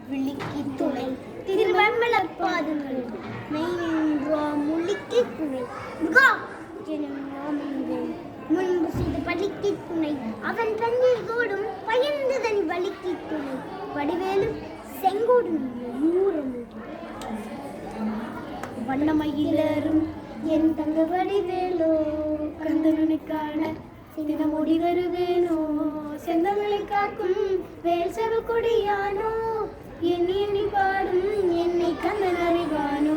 விழிக்கு துணை திருவண்ணல பாதங்கள் மெய்நின்றோ முழிக்கு துணை முன்பு செய்த பலிக்கு துணை அவன் தண்ணீர் கோடும் பயந்ததன் வலிக்கு துணை வடிவேலும் செங்கோடும் நூறும் வண்ணமயிலரும் என் தங்க வடிவேலோ கந்தனனை காண தினமோடி வருவேனோ செந்தமிழை காக்கும் வேல் செவ கொடியானோ எண்ணி எண்ணி பாடும் என்னை கந்தன் அறிவானோ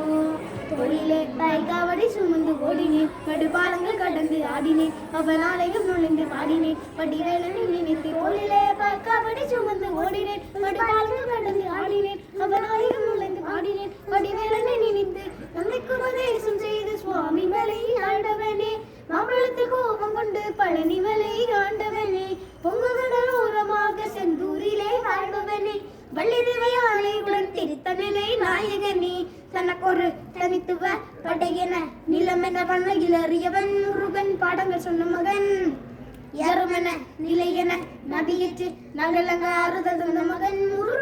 தொழிலே காவடி சுமந்து ஓடினேன் படுபாலங்கள் கடந்து ஆடினேன் அவன் ஆலயம் நுழைந்து பாடினேன் வடிவேலனை நினைத்து தொழிலே காவடி சுமந்து ஓடினேன் படுபாலங்கள் கடந்து ஆடினேன் அவன் ஆலயம் நுழைந்து பாடினேன் வடிவேலனை நினைத்து தந்தைக்கு உபதேசம் செய்து சுவாமி மலை ஆண்டவனே மாம்பழத்தில் கோபம் கொண்டு பழனி மலை ஆண்டவனே பொங்குகடலோரமாக செந்தூரிலே வாழ்பவனே வள்ளிருவையாளை உடன் திருத்தணிலை நாயகனே தனக்கொரு தனித்துவ படையென நிலமென வண்ணகில் அறியவன் முருகன் பாடங்கள் சொன்ன மகன் யாருமென நிலையென நதியிற்று நகலங்க ஆறுதல் மகன் முருகன்